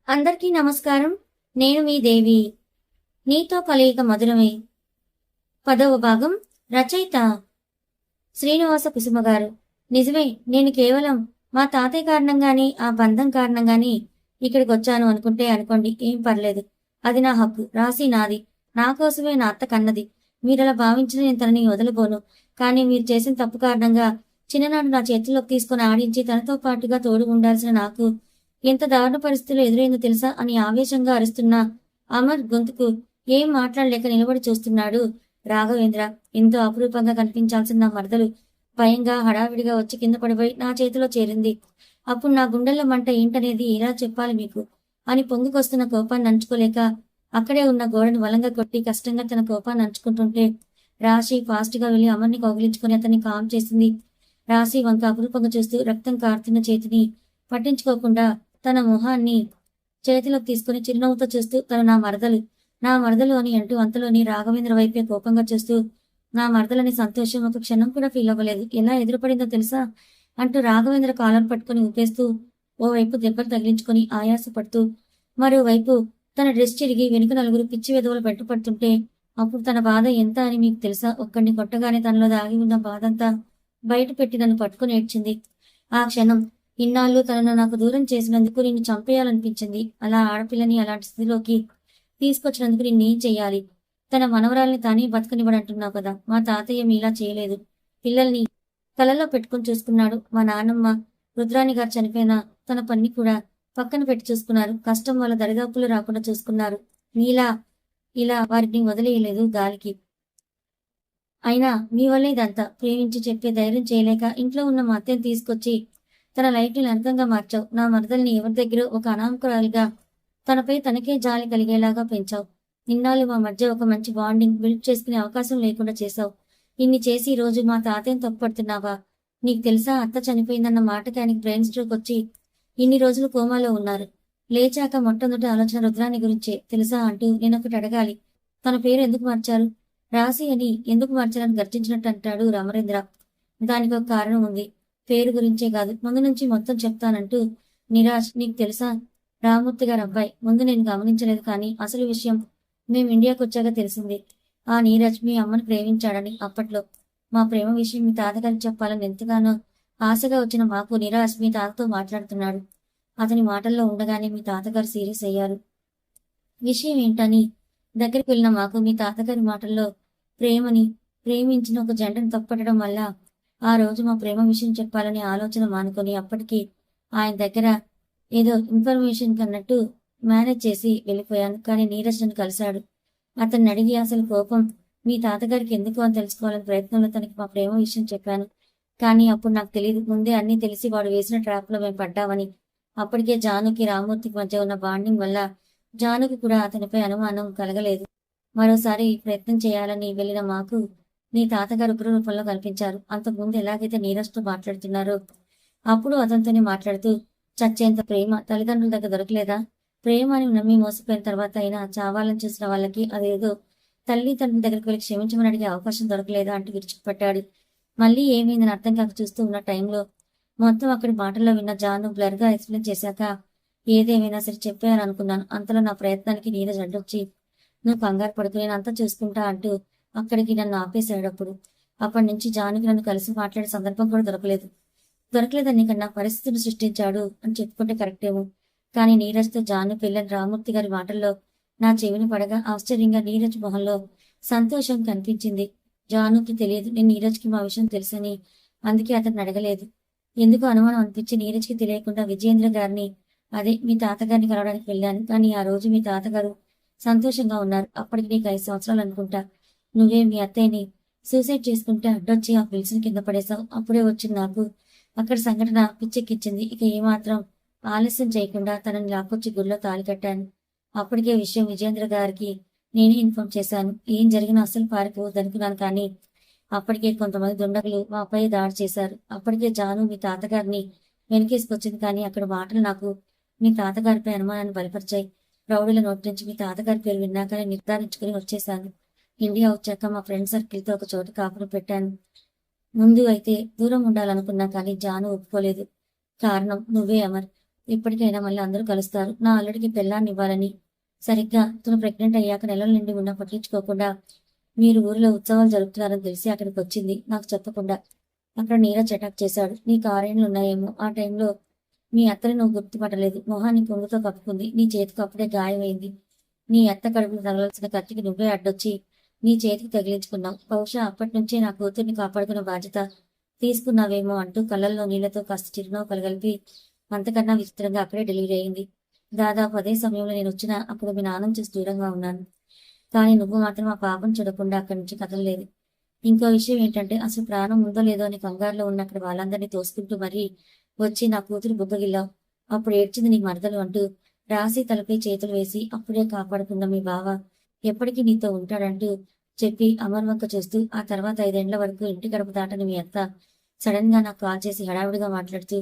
అందరికీ నమస్కారం. నేను మీ దేవి. నీతో కలయిక మధురమే. 10వ భాగం. రచయిత శ్రీనివాస కుసుమ గారు. నిజమే, నేను కేవలం మా తాతయ్య కారణంగానే, ఆ బంధం కారణంగానే ఇక్కడికి వచ్చాను అనుకోండి. ఏం పర్లేదు. అది నా హక్కు. రాసి నాది. నా కోసమే నా అత్త కన్నది. మీరలా భావించిన నేను తనని వదలబోను. కానీ మీరు చేసిన తప్పు కారణంగా చిన్ననాడు నా చేతుల్లోకి తీసుకుని ఆడించి తనతో పాటుగా తోడు ఉండాల్సిన నాకు ఎంత దారుణ పరిస్థితులు ఎదురైందో తెలుసా అని ఆవేశంగా అరుస్తున్న అమర్ గొంతుకు ఏం మాట్లాడలేక నిలబడి చూస్తున్నాడు రాఘవేంద్ర. ఎంతో అపురూపంగా కనిపించాల్సిన నా మరదలు భయంగా హడావిడిగా వచ్చి కింద పడిపోయి నా చేతిలో చేరింది. అప్పుడు నా గుండెల్లో మంట ఏంటనేది ఎలా చెప్పాలి మీకు అని పొంగికొస్తున్న కోపాన్ని నంచుకోలేక అక్కడే ఉన్న గోడను బలంగా కొట్టి కష్టంగా తన కోపాన్ని నంచుకుంటుంటే రాశి ఫాస్ట్ గా వెళ్లి అమర్ని కౌగిలించుకుని అతన్ని కామ్ చేసింది. రాశి వంక అపురూపంగా చూస్తూ రక్తం కారుతున్న చేతిని పట్టించుకోకుండా తన మొహాన్ని చేతిలోకి తీసుకుని చిరునవ్వుతో చూస్తూ తను నా మరదలు అని అంటూ అంతలోని రాఘవేంద్ర వైపే కోపంగా చూస్తూ నా మరదలని సంతోషం ఒక క్షణం కూడా ఫీల్ అవ్వలేదు. ఎలా ఎదురుపడిందో తెలుసా అంటూ రాఘవేంద్ర కాలర్ పట్టుకుని ఊపేస్తూ ఓవైపు దెబ్బలు తగిలించుకుని ఆయాసపడుతూ మరోవైపు తన డ్రెస్ చిరిగి వెనుక నలుగురు పిచ్చి వెధవలు పెట్టుపడుతుంటే అప్పుడు తన బాధ ఎంత అని మీకు తెలుసా? ఒక్కడిని కొట్టగానే తనలో దాగి ఉన్న బాధంతా బయట పెట్టి నన్ను పట్టుకుని ఏడ్చింది. ఆ క్షణం ఇన్నాళ్ళు తనను నాకు దూరం చేసినందుకు నిన్ను చంపేయాలనిపించింది. అలా ఆడపిల్లని అలాంటి స్థితిలోకి తీసుకొచ్చినందుకు నిన్నేం చెయ్యాలి? తన మనవరాల్ని తానే బతకనివ్వడంటున్నావు కదా. మా తాతయ్య మీలా చేయలేదు. పిల్లల్ని కలలో పెట్టుకుని చూసుకున్నాడు. మా నాన్నమ్మ రుద్రాణి గారు చనిపోయినా తన పన్ని కూడా పక్కన పెట్టి చూసుకున్నారు. కష్టం వల్ల దరిదాపులు రాకుండా చూసుకున్నారు. నీలా ఇలా వారిని వదిలేయలేదు గాలికి. అయినా మీ వల్లే ఇదంతా. ప్రేమించి చెప్పే ధైర్యం చేయలేక ఇంట్లో ఉన్న మా అత్తని తీసుకొచ్చి తన లైఫ్ ని నరకంగా మార్చావు. నా మరదల్ని ఎవరి దగ్గర ఒక అనామకురాలుగా తనపై తనకే జాలి కలిగేలాగా పెంచావు. ఇన్నాళ్ళు మా మధ్య ఒక మంచి బాండింగ్ బిల్డ్ చేసుకునే అవకాశం లేకుండా చేశావు. ఇన్ని చేసి ఈ రోజు మా తాతయ్యను తప్పుపడుతున్నావా? నీకు తెలుసా, అత్త చనిపోయిందన్న మాటకి ఆయనకి బ్రెయిన్ స్ట్రోక్ వచ్చి ఇన్ని రోజులు కోమాలో ఉన్నారు. లేచాక మొట్టమొదటి ఆలోచన రుద్రాని గురించే తెలుసా అంటూ నేనొకటి అడగాలి. తన పేరు ఎందుకు మార్చారు? రాసి అని ఎందుకు మార్చాలని గర్జించినట్టు అంటాడు రామరేంద్ర. దానికి ఒక కారణం ఉంది. పేరు గురించే కాదు, ముందు నుంచి మొత్తం చెప్తానంటూ నిరాజ్. నీకు తెలుసా, రామూర్తి గారి అబ్బాయి. ముందు నేను గమనించలేదు, కానీ అసలు విషయం మేము ఇండియాకు వచ్చాక తెలిసింది. ఆ నీరజ్ మీ అమ్మను ప్రేమించాడని. అప్పట్లో మా ప్రేమ విషయం మీ తాతగారికి చెప్పాలని ఎంతగానో ఆశగా వచ్చిన మాకు నిరాజ్ మీ తాతతో మాట్లాడుతున్నాడు. అతని మాటల్లో ఉండగానే మీ తాతగారు సీరియస్ అయ్యారు. విషయం ఏంటని దగ్గరికి వెళ్ళిన మాకు మీ తాతగారి మాటల్లో ప్రేమించిన ఒక జంటను తప్పట్టడం వల్ల ఆ రోజు మా ప్రేమ విషయం చెప్పాలనే ఆలోచన మానుకొని అప్పటికి ఆయన దగ్గర ఏదో ఇన్ఫర్మేషన్ కన్నట్టు మేనేజ్ చేసి వెళ్ళిపోయాను. కానీ నీరజ్ నన్ను కలిశాడు. అతన్ని అడిగి అసలు కోపం మీ తాతగారికి ఎందుకు అని తెలుసుకోవాలని ప్రయత్నంలో తనకి మా ప్రేమ విషయం చెప్పాను. కానీ అప్పుడు నాకు తెలియదు, ముందే అన్నీ తెలిసి వాడు వేసిన ట్రాప్ లో మేము పడ్డామని. అప్పటికే జానుకి రామూర్తికి మధ్య ఉన్న బాండింగ్ వల్ల జానుకి కూడా అతనిపై అనుమానం కలగలేదు. మరోసారి ప్రయత్నం చేయాలని వెళ్ళిన మాకు నీ తాతగారు ఉగ్ర రూపంలో కనిపించారు. అంతకుముందు ఎలాగైతే నీరజ్తో మాట్లాడుతున్నారో అప్పుడు అతనితోనే మాట్లాడుతూ చచ్చేంత ప్రేమ తల్లిదండ్రుల దగ్గర దొరకలేదా? ప్రేమ అని నమ్మి మోసపోయిన తర్వాత అయినా చావాలని చూసిన వాళ్ళకి అదేదో తల్లి తండ్రి దగ్గరికి వెళ్ళి క్షమించమని అడిగే అవకాశం దొరకలేదా అంటూ విరుచుకుపట్టాడు. మళ్ళీ ఏమైందని అర్థం కాక చూస్తూ ఉన్న టైంలో మొత్తం అక్కడి మాటల్లో విన్న జాను బ్లర్ గా ఎక్స్ప్లెయిన్ చేశాక ఏదేమైనా సరే చెప్పేయాలనుకున్నాను. అంతలో నా ప్రయత్నానికి నీరజ్ అడ్డొచ్చి నువ్వు కంగారు పడుతూ నేను అంతా చూసుకుంటా అంటూ అక్కడికి నన్ను ఆపేశాడు. అప్పటి నుంచి జానుకి నన్ను కలిసి మాట్లాడే సందర్భం కూడా దొరకలేదని కన్నా పరిస్థితులు సృష్టించాడు అని చెప్పుకుంటే కరెక్టేమో. కానీ నీరజ్తో జాను పెళ్ళని రామూర్తి గారి మాటల్లో నా చెవిని పడగా ఆశ్చర్యంగా నీరజ్ మొహంలో సంతోషం కనిపించింది. జానుకి తెలియదు నేను నీరజ్కి మా విషయం తెలుసని. అందుకే అతన్ని అడగలేదు. ఎందుకు అనుమానం అనిపించి నీరజ్కి తెలియకుండా విజయేంద్ర గారిని, అదే మీ తాతగారిని కలవడానికి వెళ్ళాను. కానీ ఆ రోజు మీ తాతగారు సంతోషంగా ఉన్నారు. అప్పటికి నీకు 5 సంవత్సరాలు అనుకుంటా. నువ్వే మీ అత్తయ్యని సూసైడ్ చేసుకుంటే అడ్డొచ్చి ఆ పిలిచిన కింద పడేశావు. అప్పుడే వచ్చింది నాకు అక్కడ సంఘటన పిచ్చెక్కించింది. ఇక ఏమాత్రం ఆలస్యం చేయకుండా తనని లాక్కొచ్చి గుడిలో తాళి కట్టాను. అప్పటికే విషయం విజయేంద్ర గారికి నేనే ఇన్ఫార్మ్ చేశాను. ఏం జరిగినా అస్సలు పారిపోవద్దనుకున్నాను. కానీ అప్పటికే కొంతమంది దుండగులు మాపై దాడి చేశారు. అప్పటికే జాను మీ తాతగారిని వెనకేసుకొచ్చింది. కానీ అక్కడ మాటలు నాకు మీ తాతగారిపై అనుమానాన్ని బలపరిచాయి. రౌడీల నోటి నుంచి మీ తాతగారి పేరు విన్నాకనే నిర్ధారించుకుని వచ్చేశాను. ఇండియా వచ్చాక మా ఫ్రెండ్ సర్కిల్తో ఒక చోట కాపురం పెట్టాను. ముందు అయితే దూరం ఉండాలనుకున్నా, కానీ జాను ఒప్పుకోలేదు. కారణం నువ్వే అమర్. ఇప్పటికైనా మళ్ళీ అందరూ కలుస్తారు. నా అల్లుడికి పెళ్ళాన్ని ఇవ్వాలని. సరిగ్గా తను ప్రెగ్నెంట్ అయ్యాక నెలల నుండి ఉన్నా పట్టించుకోకుండా మీరు ఊరిలో ఉత్సవాలు జరుపుతున్నారని తెలిసి అక్కడికి వచ్చింది నాకు చెప్పకుండా. అక్కడ నీరజ్ అటాక్ చేశాడు. నీకు 6 ఉన్నాయేమో. ఆ టైంలో మీ అత్తని నువ్వు గుర్తుపట్టలేదు. మొహాన్ని కొంగుతో కప్పుకుంది. నీ చేతికి అప్పుడే గాయమైంది. నీ అత్త కడుపును తగలాల్సిన కత్తికి నువ్వే అడ్డొచ్చి నీ చేతికి తగిలించుకున్నావు. బహుశా అప్పటి నుంచే నా కూతుర్ని కాపాడుకున్న బాధ్యత తీసుకున్నావేమో అంటూ కళ్ళల్లో నీళ్లతో కాస్త చిరునవ్వు కలగలిపి అంతకన్నా విచిత్రంగా అక్కడే డెలివరీ అయింది. దాదాపు అదే సమయంలో నేను వచ్చినా అప్పుడు మీ నాన్నని చూసి దూరంగా ఉన్నాను. కానీ నువ్వు మాత్రం ఆ పాపం చూడకుండా అక్కడి నుంచి కదలలేదు. ఇంకో విషయం ఏంటంటే అసలు ప్రాణం ఉందో లేదో అని కంగారులో ఉన్న అక్కడ వాళ్ళందరినీ తోసుకుంటూ మరీ వచ్చి నా కూతురు బుగ్గగిల్లావు. అప్పుడు ఏడ్చింది నీ మరదలు అంటూ రాసి తలపై చేతులు వేసి అప్పుడే కాపాడుకున్న మీ బావ ఎప్పటికీ నీతో ఉంటాడంటూ చెప్పి అమర్వంక చూస్తూ ఆ తర్వాత 5 ఏళ్ల వరకు ఇంటి గడప దాటని మీ అత్త సడన్ గా నాకు కాల్ చేసి హడావిడిగా మాట్లాడుతూ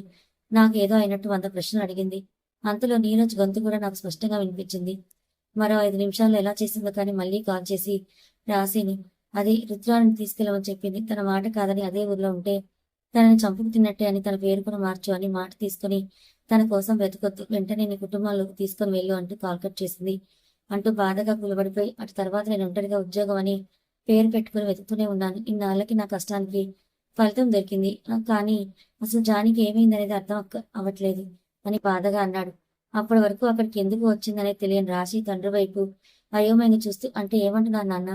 నాకు ఏదో అయినట్టు 100 ప్రశ్నలు అడిగింది. అంతలో నీరజ్ గొంతు కూడా నాకు స్పష్టంగా వినిపించింది. మరో 5 నిమిషాల్లో ఎలా చేసిందో కానీ మళ్ళీ కాల్ చేసి రాసిని అది రుద్రాన్ని తీసుకెళ్ళమని చెప్పింది. తన మాట కాదని అదే ఊర్లో ఉంటే తనని చంపుకు తిన్నట్టే అని తన పేరు కూడా మార్చు అని మాట తీసుకుని తన కోసం వెతకొద్దు, వెంటనే నీ కుటుంబంలోకి తీసుకొని వెళ్ళు అంటూ కాల్ కట్ చేసింది అంటూ బాధగా కూలబడిపోయి అటు తర్వాత నేను ఒంటరిగా ఉద్యోగం అని పేరు పెట్టుకుని వెతుకుతూనే ఉన్నాను. ఇన్నాళ్ళకి నా కష్టానికి ఫలితం దొరికింది. కానీ అసలు జానికి ఏమైందనేది అర్థం అవ్వట్లేదు అని బాధగా అన్నాడు. అప్పటి వరకు అక్కడికి ఎందుకు వచ్చిందనేది తెలియని రాశి తండ్రి వైపు అయోమయంగా చూస్తూ అంటే ఏమంటున్నాను నాన్న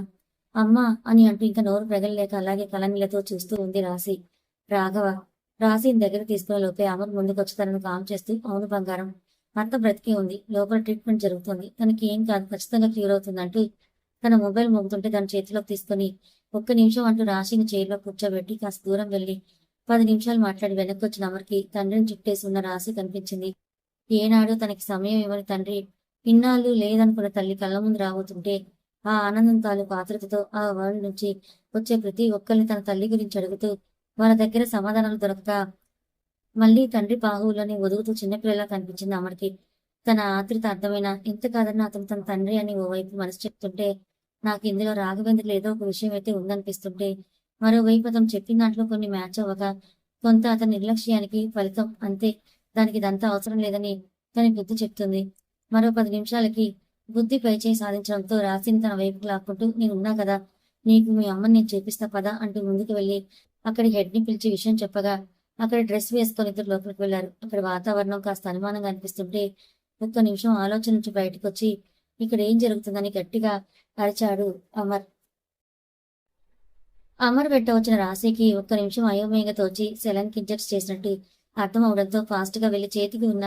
అమ్మా అని అంటూ ఇంకా నోరు ప్రగలలేక అలాగే కలనీలతో చూస్తూ ఉంది రాశి. రాఘవ రాశిని దగ్గర తీసుకునే లోపే అమర్ ముందుకొచ్చి తనను కామ్ చేస్తూ అవును బంగారం అత్త బ్రతికే ఉంది, లోపల ట్రీట్మెంట్ జరుగుతుంది, తనకి ఏం కాదు, ఖచ్చితంగా క్యూర్ అవుతుందంటూ తన మొబైల్ మోగుతుంటే తన చేతిలోకి తీసుకుని ఒక్క నిమిషం అంటూ రాశిని చైర్లో కూర్చోబెట్టి కాస్త దూరం వెళ్లి 10 నిమిషాలు మాట్లాడి వెనక్కి వచ్చిన అమర్కి తండ్రిని చుట్టేసి ఉన్న రాశి కనిపించింది. ఏనాడు తనకి సమయం ఇవ్వని తండ్రి ఇన్నాళ్ళు లేదనుకున్న తల్లి కళ్ళ ముందు రాబోతుంటే ఆ ఆనందం తాలూకు ఆతృతతో ఆ వరల్డ్ నుంచి వచ్చే ప్రతి ఒక్కరిని తన తల్లి గురించి అడుగుతూ వాళ్ళ దగ్గర సమాధానాలు దొరకక మళ్ళీ తండ్రి బాహువులోనే ఒదుగుతూ చిన్నపిల్లలా కనిపించింది అమర్కి. తన ఆతృత అర్థమైన ఎంత కాదన్నా అతను తన తండ్రి అని ఓవైపు మనసు చెప్తుంటే నాకు ఇందులో రాఘవేంద్రలో ఏదో ఒక విషయం అయితే ఉందనిపిస్తుంటే మరోవైపు అతను చెప్పిన దాంట్లో కొన్ని మ్యాచ్ అవ్వక కొంత అతని నిర్లక్ష్యానికి ఫలితం అంతే, దానికి ఇదంతా అవసరం లేదని తన బుద్ధి చెప్తుంది. మరో 10 నిమిషాలకి బుద్ధి పైచేయి సాధించడంతో రాశిని తన వైపుకు లాక్కుంటూ నేనున్నా కదా నీకు మీ అమ్మని నేను చూపిస్తా పదా అంటూ ముందుకు వెళ్లి అక్కడి హెడ్ ని పిలిచి విషయం చెప్పగా అక్కడ డ్రెస్ వేసుకొని ఇద్దరు లోపలికి వెళ్లారు. అక్కడ వాతావరణం కాస్త అనుమానంగా అనిపిస్తుంటే ఒక్క నిమిషం ఆలోచన నుంచి బయటకు వచ్చి ఇక్కడ ఏం జరుగుతుందని గట్టిగా అరిచాడు అమర్. అమర్ వెంట వచ్చిన రాశికి ఒక్క నిమిషం అయోమయంగా తోచి సెలన్ కి ఇంజెక్ట్ చేసినట్టు అర్థం అవడంతో ఫాస్ట్ గా వెళ్లి చేతికి ఉన్న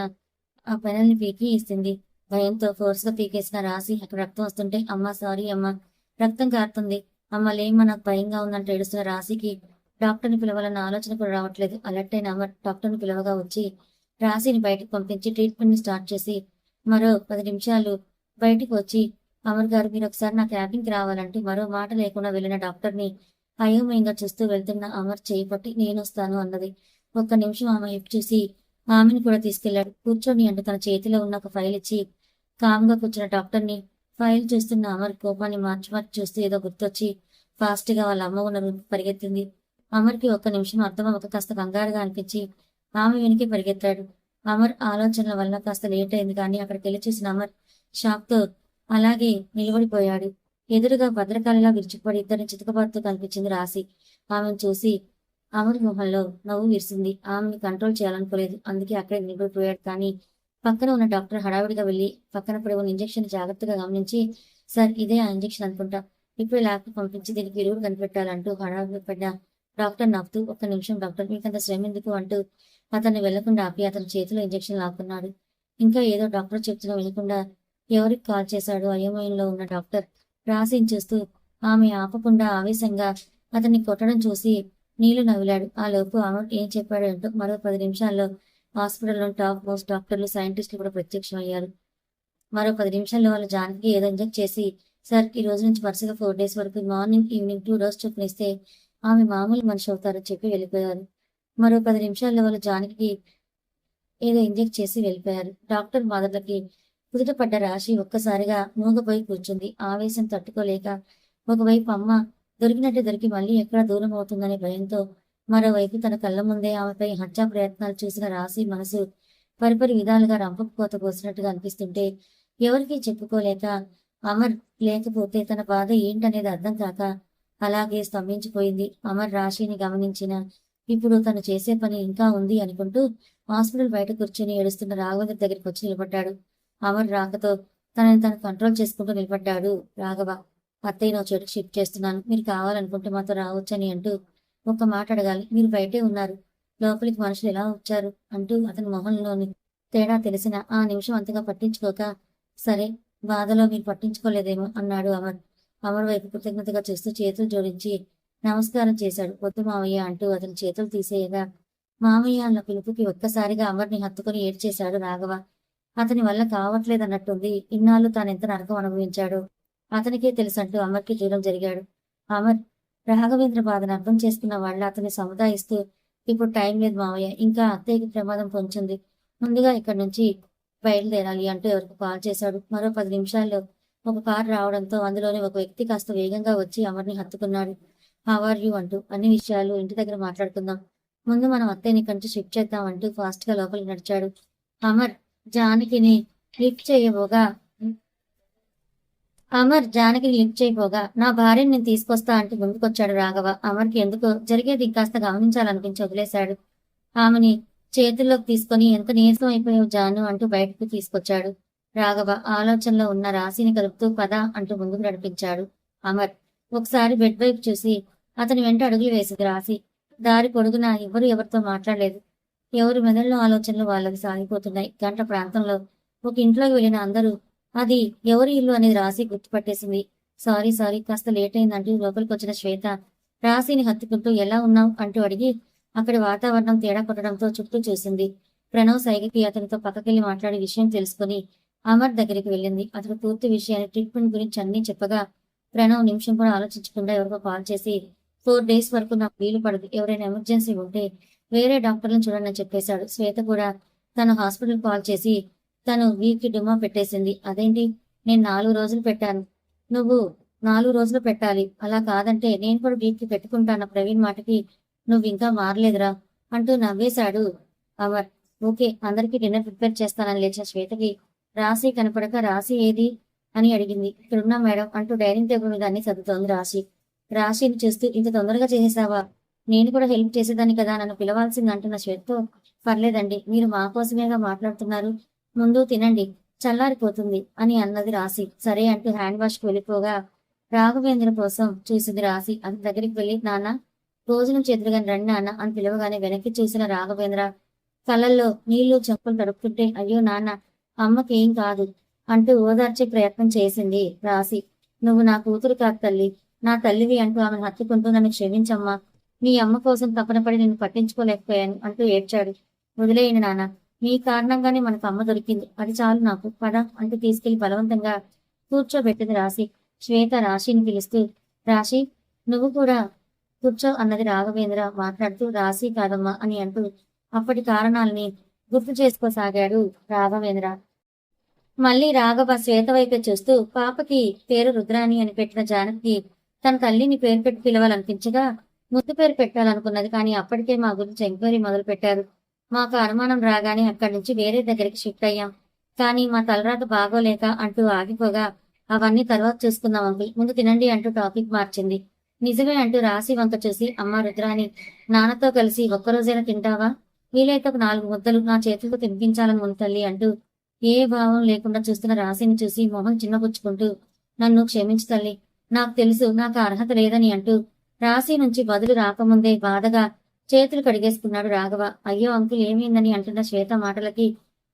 ఆ పెనల్ ని పీకి ఇస్తుంది. భయంతో ఫోర్స్ గా పీకేసిన రాశి అక్కడ రక్తం వస్తుంటే అమ్మ సారీ అమ్మ రక్తం కారుతుంది, అమ్మ లేమ్మ నాకు భయంగా ఉందంటే ఏడుస్తున్న రాశికి డాక్టర్ని పిలవాలన్న ఆలోచన కూడా రావట్లేదు. అలర్ట్ అయిన అమర్ డాక్టర్ని పిలవగా వచ్చి రాశిని బయటకు పంపించి ట్రీట్మెంట్ ని స్టార్ట్ చేసి మరో 10 నిమిషాలు బయటికి వచ్చి అమర్ గారు మీరు ఒకసారి నా క్యాబిన్ కి రావాలంటూ మరో మాట లేకుండా వెళ్ళిన డాక్టర్ని అయోమయంగా చూస్తూ వెళ్తున్న అమర్ చేయి పట్టి నేనొస్తాను అన్నది. ఒక్క నిమిషం ఆమె వైపు చూసి ఆమెను కూడా తీసుకెళ్లాడు. కూర్చొని అంటూ తన చేతిలో ఉన్న ఒక ఫైల్ ఇచ్చి కామ్గా కూర్చున్న డాక్టర్ని ఫైల్ చూస్తున్న అమర్ కోపాన్ని మార్చి మార్చి చూస్తూ ఏదో గుర్తొచ్చి ఫాస్ట్ గా వాళ్ళ అమ్మ ఉన్న రూమ్ పరిగెత్తింది. అమర్కి ఒక్క నిమిషం అర్థం అవ్వక కాస్త కంగారుగా అనిపించి ఆమె వెనక్కి పరిగెత్తాడు. అమర్ ఆలోచనల వల్ల కాస్త లేట్ అయింది కానీ అక్కడికి వెళ్ళి చూసిన అమర్ షాక్ తో అలాగే నిలబడిపోయాడు. ఎదురుగా భద్రకాళిలా విరుచుకుపడి ఇద్దరిని చితకబారుతూ కనిపించింది రాశి. ఆమెను చూసి అమర్ మొహంలో నవ్వు విరిసింది. ఆమెని కంట్రోల్ చేయాలనుకోలేదు, అందుకే అక్కడే నిలబడిపోయాడు. కానీ పక్కన ఉన్న డాక్టర్ హడావిడిగా వెళ్లి పక్కన పడి ఉన్న ఇంజెక్షన్ జాగ్రత్తగా గమనించి సార్ ఇదే ఆ ఇంజెక్షన్ అనుకుంటా, ఇప్పుడే ల్యాబ్ పంపించి దీనికి విరుగుడు కనిపెట్టాలంటూ హడావిడి పడ్డ డాక్టర్ నవ్వుతూ ఒక్క నిమిషం డాక్టర్ మీకంత శ్రమ ఎందుకు అంటూ అతన్ని వెళ్లకుండా ఆపి అతని చేతిలో ఇంజెక్షన్ లాక్కున్నాడు. ఇంకా ఏదో డాక్టర్ చెప్తున్నా వినకుండా ఎవరికి కాల్ చేశాడు అయోమయంలో ఉన్న డాక్టర్ రాశిని చూస్తూ ఆమె ఆపకుండా ఆవేశంగా అతన్ని కొట్టడం చూసి నీళ్లు నవ్విలాడు. ఆ లోపు అమర్ ఏం చెప్పాడు అంటూ మరో 10 నిమిషాల్లో హాస్పిటల్లో టాప్ మోస్ట్ డాక్టర్లు సైంటిస్టులు కూడా ప్రత్యక్షమయ్యారు. మరో 10 నిమిషాల్లో వాళ్ళ జానకి ఏదో ఇంజెక్ట్ చేసి సార్ ఈ రోజు నుంచి వరుసగా 4 డేస్ వరకు మార్నింగ్ ఈవినింగ్ 2 డోస్ చొప్పున ఇస్తే ఆమె మామూలు మనిషి అవుతారని చెప్పి వెళ్ళిపోయారు. మరో 10 నిమిషాల్లో వాళ్ళ జానకి ఏదో ఇంజెక్ట్ చేసి వెళ్ళిపోయారు. డాక్టర్ మాటలకి కుదుటపడ్డ రాశి ఒక్కసారిగా మూగపోయి కూర్చుంది. ఆవేశం తట్టుకోలేక ఒకవైపు అమ్మ దొరికినట్టే దొరికి మళ్ళీ ఎక్కడ దూరం అవుతుందనే భయంతో, మరోవైపు తన కళ్ళ ముందే ఆమెపై హత్యా ప్రయత్నాలు చూసిన రాశి మనసు పరిపరి విధాలుగా రంపపు కోత కోసినట్టుగా అనిపిస్తుంటే ఎవరికీ చెప్పుకోలేక అమర్ లేకపోతే తన బాధ ఏంటనేది అర్థం కాక అలాగే స్తంభించిపోయింది. అమర్ రాశిని గమనించిన ఇప్పుడు తను చేసే పని ఇంకా ఉంది అనుకుంటూ హాస్పిటల్ బయట కూర్చొని ఏడుస్తున్న రాఘవేంద్ర దగ్గరికి వచ్చి నిలబడ్డాడు. అమర్ రాకతో తనని తను కంట్రోల్ చేసుకుంటూ నిలబడ్డాడు రాఘవ. అత్తయ్య నో చోటుకి షిఫ్ట్ చేస్తున్నాను, మీరు కావాలనుకుంటే మాతో రావచ్చని అంటూ ఒక్క మాట అడగాలి, మీరు బయటే ఉన్నారు, లోపలికి మనుషులు ఎలా వచ్చారు అంటూ అతని మొహంలోని తేడా తెలిసిన ఆ నిమిషం అంతగా పట్టించుకోక సరే బాధలో మీరు పట్టించుకోలేదేమో అన్నాడు అమర్. అమర్ వైపు కృతజ్ఞతగా చూస్తూ చేతులు జోడించి నమస్కారం చేశాడు. వద్దు మావయ్య అంటూ అతని చేతులు తీసేయగా మామయ్య అన్న పిలుపుకి ఒక్కసారిగా అమర్ని హత్తుకుని ఏడ్చేశాడు రాఘవ. అతని వల్ల కావట్లేదన్నట్టుంది. ఇన్నాళ్ళు తానెంత నరకం అనుభవించాడో అతనికే తెలుసంటూ అమర్కి దూరం జరిగాడు. అమర్ రాఘవేంద్ర బాధను అర్థం చేసుకున్న వాళ్ళ అతన్ని సముదాయిస్తూ ఇప్పుడు టైం లేదు మావయ్య, ఇంకా అత్తయ్యకి ప్రమాదం పొంచుంది, ముందుగా ఇక్కడి నుంచి బయలుదేరాలి అంటూ ఎవరికి కాల్ చేశాడు. మరో 10 నిమిషాల్లో ఒక కారు రావడంతో అందులోనే ఒక వ్యక్తి కాస్త వేగంగా వచ్చి అమర్ని హత్తుకున్నాడు. హౌ ఆర్ యూ అంటూ అన్ని విషయాలు ఇంటి దగ్గర మాట్లాడుకుందాం, ముందు మనం అత్తయ్యని ఇక్కడి నుంచి షిఫ్ట్ చేద్దాం అంటూ ఫాస్ట్ గా లోపలికి నడిచాడు. అమర్ జానకిని లిఫ్ట్ చేయబోగా నా భార్యని నేను తీసుకొస్తా అంటూ ముందుకొచ్చాడు రాఘవ. అమర్కి ఎందుకో జరిగేది ఇంకాస్త గమనించాలనిపించి వదిలేశాడు. ఆమెని చేతుల్లోకి తీసుకొని ఎంత నీరసం అయిపోయావు జాను అంటూ బయటకు తీసుకొచ్చాడు రాఘవ. ఆలోచనలో ఉన్న రాశిని కలుపుతూ పద అంటూ ముందుకు నడిపించాడు అమర్. ఒకసారి బెడ్ వైపు చూసి అతని వెంట అడుగులు వేసింది రాశి. దారి పొడుగునా ఎవరితో మాట్లాడలేదు. ఎవరి మెదడులో ఆలోచనలు వాళ్ళకి సాగిపోతున్నాయి. గంట ప్రాంతంలో ఒక ఇంట్లోకి వెళ్ళిన అందరూ అది ఎవరి ఇల్లు అనేది రాశి గుర్తుపట్టేసింది. సారీ కాస్త లేట్ అయిందంటూ లోపలికి వచ్చిన శ్వేత రాశిని హత్తుకుంటూ ఎలా ఉన్నావు అంటూ అడిగి అక్కడి వాతావరణం తేడా కొట్టడంతో చుట్టూ చూసింది. ప్రణవ్ సైగకి అతనితో పక్కకెళ్లి మాట్లాడే విషయం తెలుసుకుని అమర్ దగ్గరికి వెళ్ళింది. అతను పూర్తి విషయాన్ని ట్రీట్మెంట్ గురించి అన్నీ చెప్పగా ప్రణవ్ నిమిషం కూడా ఆలోచించకుండా ఎవరికో కాల్ చేసి 4 days వరకు నాకు వీలు పడదు, ఎవరైనా ఎమర్జెన్సీ ఉంటే వేరే డాక్టర్లను చూడండి అని చెప్పేశాడు. శ్వేత కూడా తను హాస్పిటల్ కాల్ చేసి తను వీక్ డిమా పెట్టేసింది. అదేంటి, నేను 4 రోజులు పెట్టాను, నువ్వు 4 రోజులు పెట్టాలి, అలా కాదంటే నేను కూడా వీక్ పెట్టుకుంటాను ప్రవీణ్ మాటకి నువ్వు ఇంకా మారలేదురా అంటూ నవ్వేశాడు అమర్. ఓకే, అందరికీ డిన్నర్ ప్రిపేర్ చేస్తానని లేచిన శ్వేతకి రాశి కనపడక రాశి ఏది అని అడిగింది. ఇక్కడున్నా మేడం అంటూ డైనింగ్ టేబుల్ మీద అన్ని చదువుతోంది రాశి. రాశిని చూస్తూ ఇంత తొందరగా చేసేసావా, నేను కూడా హెల్ప్ చేసేదాన్ని కదా, నన్ను పిలవాల్సింది అంటున్న శ్వేతతో పర్లేదండి, మీరు మా కోసమేగా మాట్లాడుతున్నారు, ముందు తినండి చల్లారిపోతుంది అని అన్నది రాశి. సరే అంటూ హ్యాండ్ వాష్ కు వెళ్ళిపోగా రాఘవేంద్ర కోసం చూసింది రాశి. అతని దగ్గరికి వెళ్ళి నాన్న భోజనం చేతులుగాని రండి నాన్న అని పిలవగానే వెనక్కి చూసిన రాఘవేంద్ర కళ్ళల్లో నీళ్లు చెప్పులు తడుపుతుంటే అయ్యో నాన్న అమ్మకి ఏం కాదు అంటూ ఓదార్చే ప్రయత్నం చేసింది రాశి. నువ్వు నా కూతురు కాదు తల్లి, నా తల్లివి అంటూ ఆమెను హత్తుకుంటూ నన్ను క్షమించమ్మా, నీ అమ్మ కోసం తపన పడి నిన్ను పట్టించుకోలేకపోయాను అంటూ ఏడ్చాడు. వదిలేయండి నాన్న, మీ కారణంగానే మనకు అమ్మ దొరికింది, అది చాలు నాకు, పద అంటూ తీసుకెళ్లి బలవంతంగా కూర్చోబెట్టింది రాశి. శ్వేత రాశిని పిలుస్తూ రాశి నువ్వు కూడా కూర్చో అన్నది రాఘవేంద్ర మాట్లాడుతూ. రాశి కాదమ్మా అని అంటూ అప్పటి కారణాలని గుర్తు చేసుకోసాగాడు రాఘవేంద్ర. మళ్ళీ రాఘవ శ్వేత వైపే చూస్తూ పాపకి పేరు రుద్రాణి అని పెట్టిన జానకి తన తల్లిని పేరు పెట్టి పిలవాలనిపించగా ముద్దు పేరు పెట్టాలనుకున్నది, కానీ అప్పటికే మా గురించి ఎంక్వైరీ మొదలు పెట్టారు. మాకు అనుమానం రాగానే అక్కడి నుంచి వేరే దగ్గరికి షిఫ్ట్ అయ్యాం, కానీ మా తలరాత బాగోలేక అంటూ ఆగిపోగా అవన్నీ తర్వాత చూసుకుందాం అంకుల్, ముందు తినండి అంటూ టాపిక్ మార్చింది. నిజమే అంటూ రాశి వంక చూసి అమ్మ రుద్రాణి నాన్నతో కలిసి ఒక్కరోజైనా తింటావా, వీలైతే ఒక 4 ముద్దలు నా చేతులతో తినిపించాలని ఉంది తల్లి అంటూ ఏ భావం లేకుండా చూస్తున్న రాశిని చూసి మొహం చిన్నపుచ్చుకుంటూ నన్ను క్షమించు తల్లి, నాకు తెలుసు నాకు అర్హత లేదని అంటూ రాశి నుంచి బదులు రాకముందే బాధగా చేతులు కడిగేసుకున్నాడు రాఘవ. అయ్యో అంకుల్ ఏమైందని అంటున్న శ్వేత మాటలకి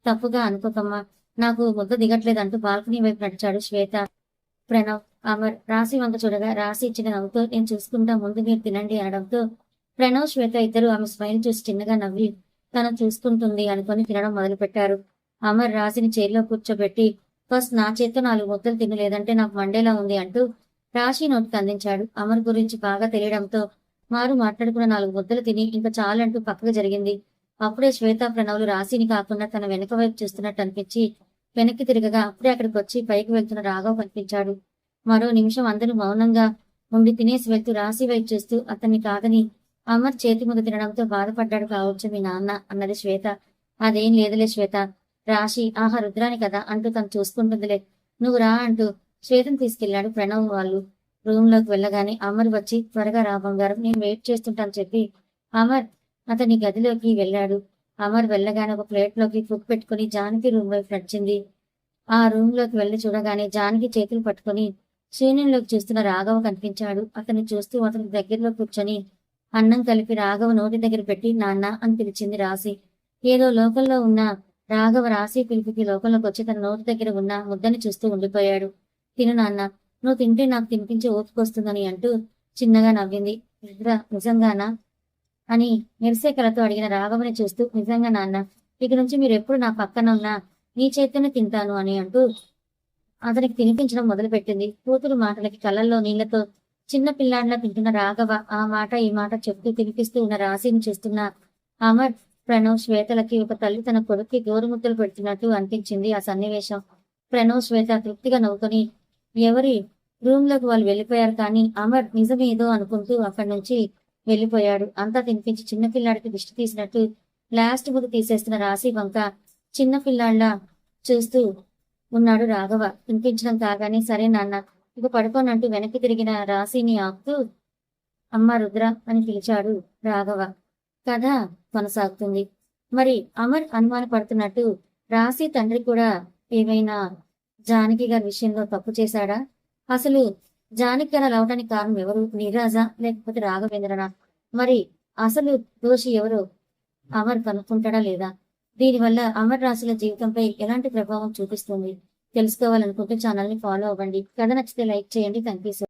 తప్పుగా అనుకోకమ్మా, నాకు ముద్ద దిగట్లేదంటూ బాల్కనీ వైపు నడిచాడు శ్వేత. ప్రణవ్ అమర్ రాశి వంక చూడగా రాశి ఇచ్చిన నవ్వుతో నేను చూసుకుంటా ముందు మీరు తినండి అనడంతో ప్రణవ్ శ్వేత ఇద్దరు ఆమె స్మైల్ చూసి చిన్నగా నవ్వి తను చూసుకుంటుంది అనుకుని తినడం మొదలు పెట్టారు. అమర్ రాశిని చైర్లో కూర్చోబెట్టి ఫస్ట్ నా చేత్తో 4 ముద్దలు తిను, లేదంటే నాకు మండేలా ఉంది అంటూ రాశి నోటికి అందించాడు. అమర్ గురించి బాగా తెలియడంతో వారు మాట్లాడుకున్న 4 ముద్దలు తిని ఇంకా చాలంటూ పక్కకు జరిగింది. అప్పుడే శ్వేత ప్రణవ్లు రాశిని కాకుండా తన వెనక వైపు చూస్తున్నట్టు అనిపించి వెనక్కి తిరగగా అప్పుడే అక్కడికి వచ్చి పైకి వెళ్తున్న రాఘవ్ కనిపించాడు. మరో నిమిషం అందరూ మౌనంగా ఉండి తినేసి వెళ్తూ రాశి వైపు చూస్తూ అతన్ని కాదని అమర్ చేతి ముద్ద తినడంతో బాధపడ్డాడు కావచ్చు మీ నాన్న అన్నది శ్వేత. అదేం లేదులే శ్వేత, రాశి ఆహా రుద్రాని కదా అంటూ తను చూసుకుంటుందిలే, నువ్వు రా అంటూ శ్వేతను తీసుకెళ్లాడు ప్రణవ్ వాళ్ళు. రూమ్ లోకి వెళ్ళగానే అమర్ వచ్చి త్వరగా రా బంగారం, నేను వెయిట్ చేస్తుంటాను చెప్పి అమర్ అతని గదిలోకి వెళ్ళాడు. అమర్ వెళ్ళగానే ఒక ప్లేట్ లోకి ఫుడ్ పెట్టుకుని జానకి రూమ్ వైపు నడిచింది. ఆ రూమ్ లోకి వెళ్లి చూడగానే జానకి చేతులు పట్టుకుని శూన్యంలోకి చూస్తున్న రాఘవ కనిపించాడు. అతన్ని చూస్తూ అతని దగ్గరలో కూర్చొని అన్నం కలిపి రాఘవ నోటి దగ్గర పెట్టి నాన్న అని పిలిచింది రాశి. ఏదో లోకంలో ఉన్న రాఘవ రాశి పిలిపికి లోకంలోకి వచ్చి తన నోటి దగ్గర ఉన్న ముద్దని చూస్తూ ఉండిపోయాడు. తిను నాన్న, నువ్వు తింటే నాకు తినిపించే ఓపికొస్తుందని అంటూ చిన్నగా నవ్వింది. నిజంగానా అని మెరిసే కలతో అడిగిన రాఘవని చూస్తూ నిజంగా నాన్న, ఇక నుంచి మీరు ఎప్పుడు నా పక్కన ఉన్నా నీ చేత్తోనే తింటాను అని అంటూ అతనికి తినిపించడం మొదలుపెట్టింది. కూతురు మాటలకి కళ్ళల్లో నీళ్లతో చిన్న పిల్లాడిలా తింటున్న రాఘవ ఆ మాట ఈ మాట చెప్తూ తినిపిస్తూ ఉన్న రాశిని చూస్తున్న అమర్, ప్రణవ్, శ్వేతలకి ఒక తల్లి తన కొడుక్కి గోరుముద్దలు పెడుతున్నట్టు అనిపించింది ఆ సన్నివేశం. ప్రణవ్, శ్వేత తృప్తిగా నవ్వుకొని ఎవరి రూమ్ లోకి వాళ్ళు వెళ్ళిపోయారు. కానీ అమర్ నిజమేదో అనుకుంటూ అక్కడి నుంచి వెళ్ళిపోయాడు. అంతా తినిపించి చిన్నపిల్లాడికి దిష్టి తీసినట్టు లాస్ట్ ముద్దు తీసేస్తున్న రాశి వంక చిన్న పిల్లాళ్ళ చూస్తూ ఉన్నాడు రాఘవ. తినిపించడం కాగానే సరే నాన్న ఇక పడుకోనంటూ వెనక్కి తిరిగిన రాశిని ఆపుతూ అమ్మ రుద్ర అని పిలిచాడు రాఘవ. కథ కొనసాగుతుంది. మరి అమర్ అనుమాన పడుతున్నట్టు రాశి తండ్రి కూడా ఏమైనా జానకి గారి విషయంలో తప్పు చేశాడా? అసలు జానకి గారు అలా అవడానికి కారణం ఎవరు? నీరాజా లేకపోతే రాఘవేంద్రనా? మరి అసలు దోషి ఎవరు అమర్ కనుక్కుంటాడా లేదా? దీనివల్ల అమర్ రాశుల జీవితంపై ఎలాంటి ప్రభావం చూపిస్తుంది తెలుసుకోవాలనుకుంటే ఛానల్ ని ఫాలో అవ్వండి. కథ నచ్చితే లైక్ చేయండి. థాంక్యూ.